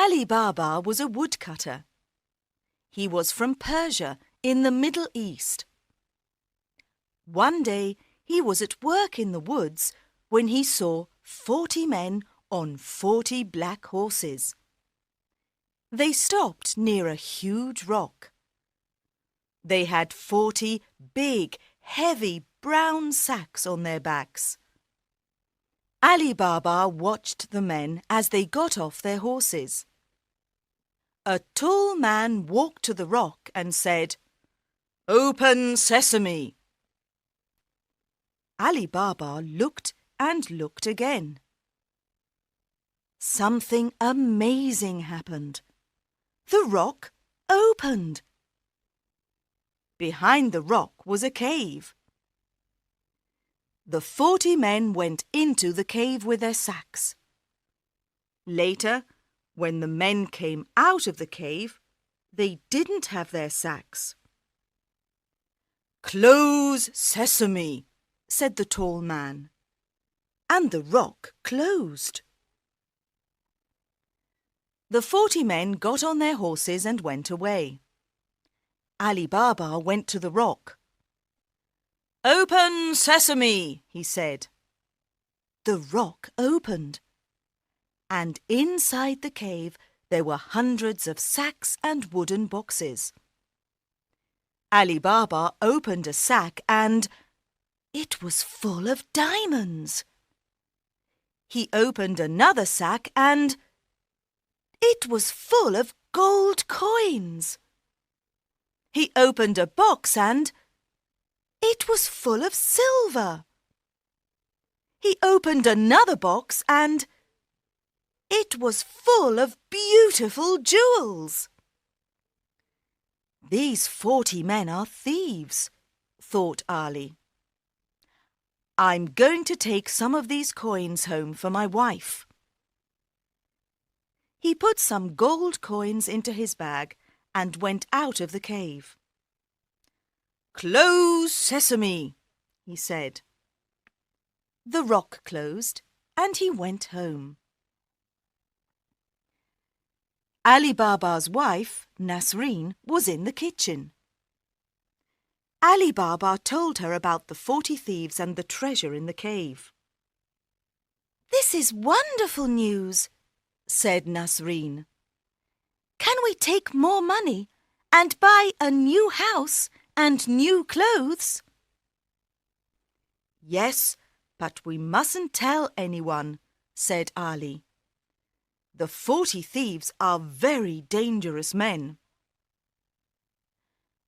Ali Baba was a woodcutter. He was from Persia in the Middle East. One day he was at work in the woods when he saw 40 men on 40 black horses. They stopped near a huge rock. They had 40 big, heavy brown sacks on their backs. Ali Baba watched the men as they got off their horses. A tall man walked to the rock and said, "Open sesame!" Ali Baba looked and looked again. Something amazing happened. The rock opened. Behind the rock was a cave. The 40 men went into the cave with their sacks. Later, when the men came out of the cave, they didn't have their sacks. "Close sesame," said the tall man, and the rock closed. The 40 men got on their horses and went away. Ali Baba went to the rock. "Open sesame," he said. The rock opened, and inside the cave there were hundreds of sacks and wooden boxes. Ali Baba opened a sack and it was full of diamonds. He opened another sack and it was full of gold coins. He opened a box and it was full of silver. He opened another box and it was full of beautiful jewels. "These 40 men are thieves," thought Ali. "I'm going to take some of these coins home for my wife." He put some gold coins into his bag and went out of the cave. "Close sesame," he said. The rock closed and he went home. Ali Baba's wife, Nasreen, was in the kitchen. Ali Baba told her about the 40 thieves and the treasure in the cave. "This is wonderful news," said Nasreen. "Can we take more money and buy a new house and new clothes?" "Yes, but we mustn't tell anyone," said Ali. "The 40 thieves are very dangerous men."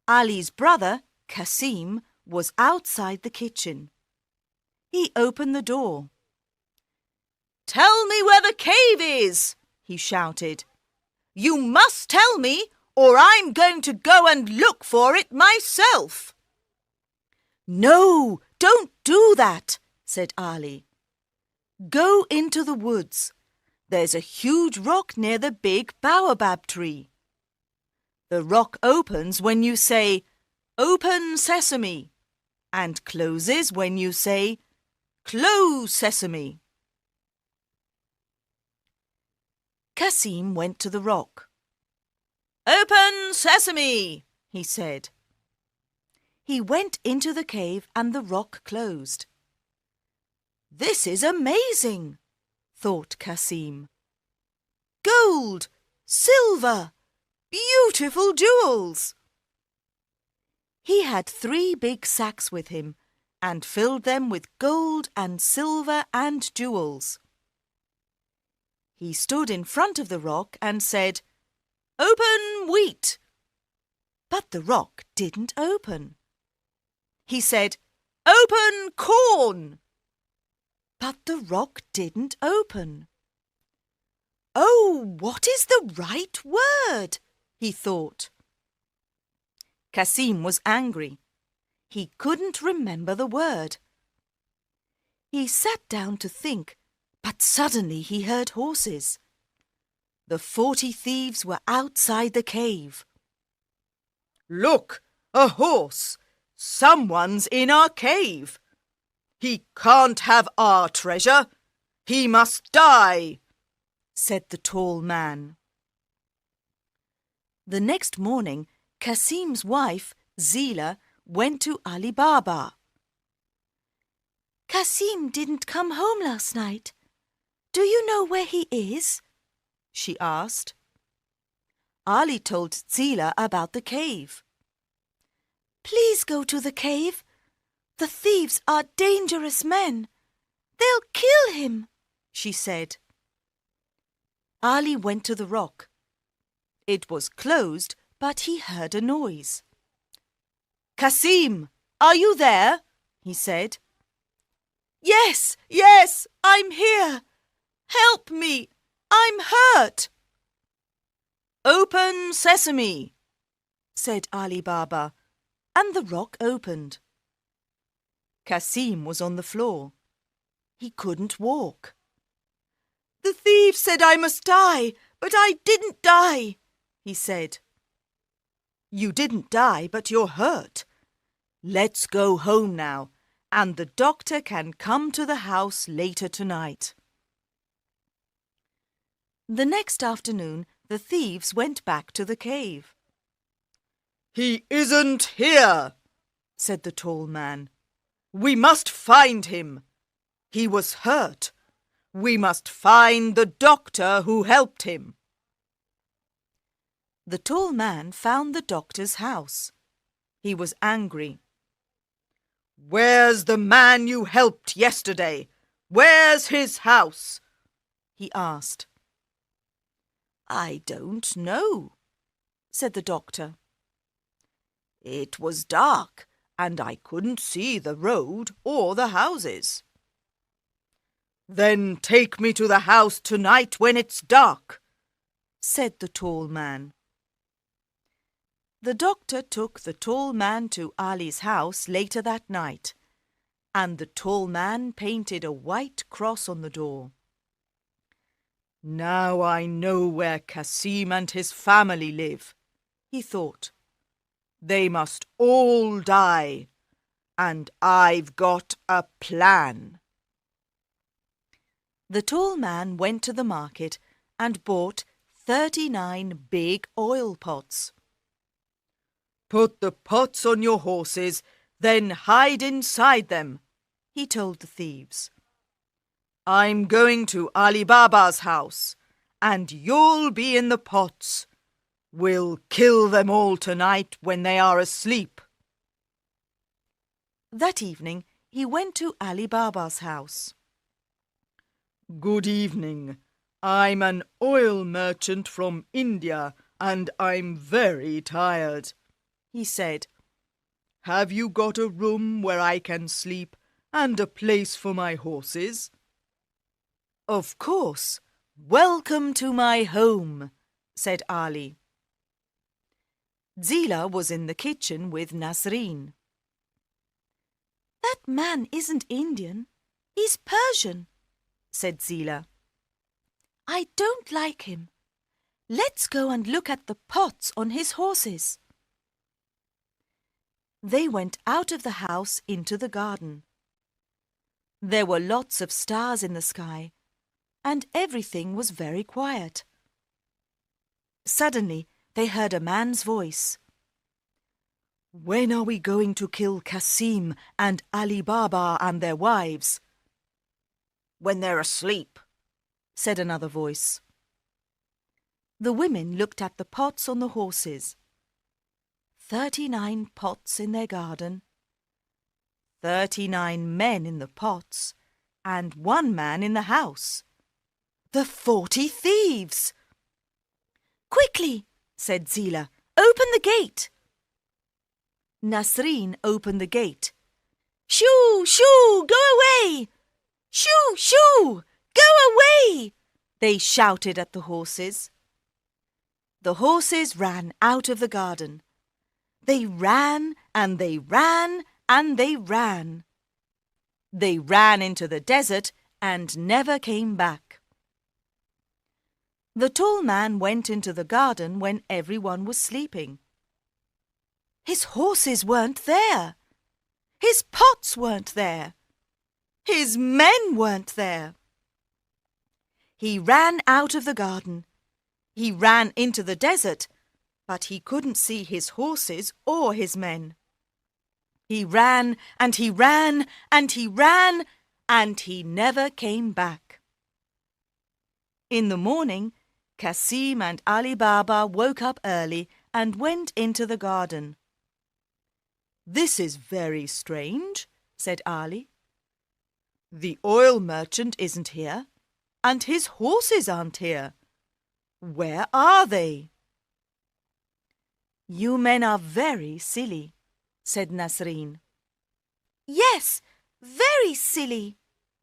Ali's brother, Cassim, was outside the kitchen. He opened the door. "Tell me where the cave is," he shouted. "You must tell me, or I'm going to go and look for it myself." "No, don't do that," said Ali. "Go into the woods. There's a huge rock near the big baobab tree. The rock opens when you say, 'Open sesame,' and closes when you say, 'Close sesame.'" Cassim went to the rock. "Open sesame," he said. He went into the cave and the rock closed. "This is amazing," thought Cassim. "Gold, silver, beautiful jewels." He had 3 big sacks with him and filled them with gold and silver and jewels. He stood in front of the rock and said, "Open wheat." But the rock didn't open. He said, "Open corn." But the rock didn't open. "Oh, what is the right word?" he thought. Cassim was angry. He couldn't remember the word. He sat down to think, but suddenly he heard horses. The 40 thieves were outside the cave. "Look, a horse! Someone's in our cave. He can't have our treasure. He must die," said the tall man. The next morning, Cassim's wife, Zila, went to Ali Baba. "Cassim didn't come home last night. Do you know where he is?" she asked. Ali told Zila about the cave. "Please go to the cave. The thieves are dangerous men. They'll kill him," she said. Ali went to the rock. It was closed, but he heard a noise. "Cassim, are you there?" he said. "Yes, yes, I'm here. Help me, I'm hurt." "Open sesame," said Ali Baba, and the rock opened. Cassim was on the floor. He couldn't walk. "The thieves said I must die, but I didn't die," he said. "You didn't die, but you're hurt. Let's go home now, and the doctor can come to the house later tonight." The next afternoon, the thieves went back to the cave. "He isn't here," said the tall man. "We must find him. He was hurt. We must find the doctor who helped him." The tall man found the doctor's house. He was angry. "Where's the man you helped yesterday? Where's his house?" he asked. "I don't know," said the doctor. "It was dark, and I couldn't see the road or the houses." "Then take me to the house tonight when it's dark," said the tall man. The doctor took the tall man to Ali's house later that night, and the tall man painted a white cross on the door. "Now I know where Cassim and his family live," he thought. "They must all die, and I've got a plan." The tall man went to the market and bought 39 big oil pots. "Put the pots on your horses, then hide inside them," he told the thieves. "I'm going to Ali Baba's house, and you'll be in the pots. We'll kill them all tonight when they are asleep." That evening, he went to Ali Baba's house. "Good evening. I'm an oil merchant from India, and I'm very tired," he said. "Have you got a room where I can sleep and a place for my horses?" "Of course. Welcome to my home," said Ali. Zila was in the kitchen with Nasreen. "That man isn't Indian. He's Persian," said Zila. "I don't like him. Let's go and look at the pots on his horses." They went out of the house into the garden. There were lots of stars in the sky, and everything was very quiet. Suddenly, they heard a man's voice. "When are we going to kill Cassim and Ali Baba and their wives?" "When they're asleep," said another voice. The women looked at the pots on the horses. 39 pots in their garden, 39 men in the pots, and 1 man in the house. The 40 thieves! "Quickly," said Zila, "open the gate." Nasreen opened the gate. "Shoo, shoo, go away! Shoo, shoo, go away!" they shouted at the horses. The horses ran out of the garden. They ran and they ran and they ran. They ran into the desert and never came back. The tall man went into the garden when everyone was sleeping. His horses weren't there. His pots weren't there. His men weren't there. He ran out of the garden. He ran into the desert, but he couldn't see his horses or his men. He ran and he ran and he ran, and he never came back. In the morning, Cassim and Ali Baba woke up early and went into the garden. "This is very strange," said Ali. "The oil merchant isn't here, and his horses aren't here. Where are they?" "You men are very silly," said Nasreen. "Yes, very silly,"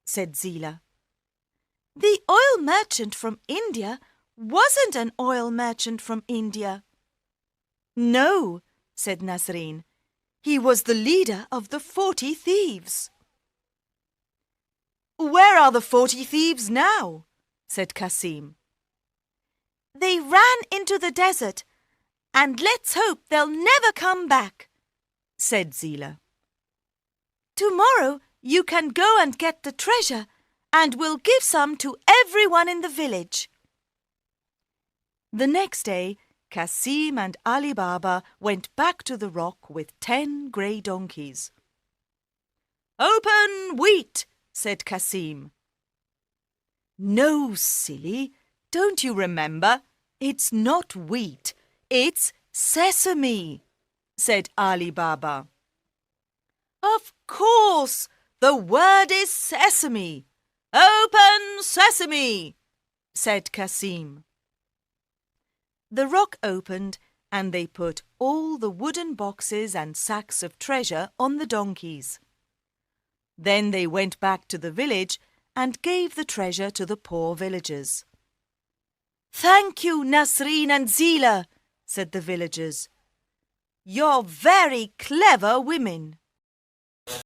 said Zila. "The oil merchant from India wasn't an oil merchant from India." "No," said Nasreen. "He was the leader of the 40 thieves." "Where are the 40 thieves now?" said Cassim. "They ran into the desert, and let's hope they'll never come back," said Zila. "Tomorrow you can go and get the treasure, and we'll give some to everyone in the village." The next day, Cassim and Ali Baba went back to the rock with 10 grey donkeys. "Open wheat," said Cassim. "No, silly, don't you remember? It's not wheat, it's sesame," said Ali Baba. "Of course, the word is sesame. Open sesame," said Cassim. The rock opened, and they put all the wooden boxes and sacks of treasure on the donkeys. Then they went back to the village and gave the treasure to the poor villagers. "Thank you, Nasreen and Zila," said the villagers. "You're very clever women."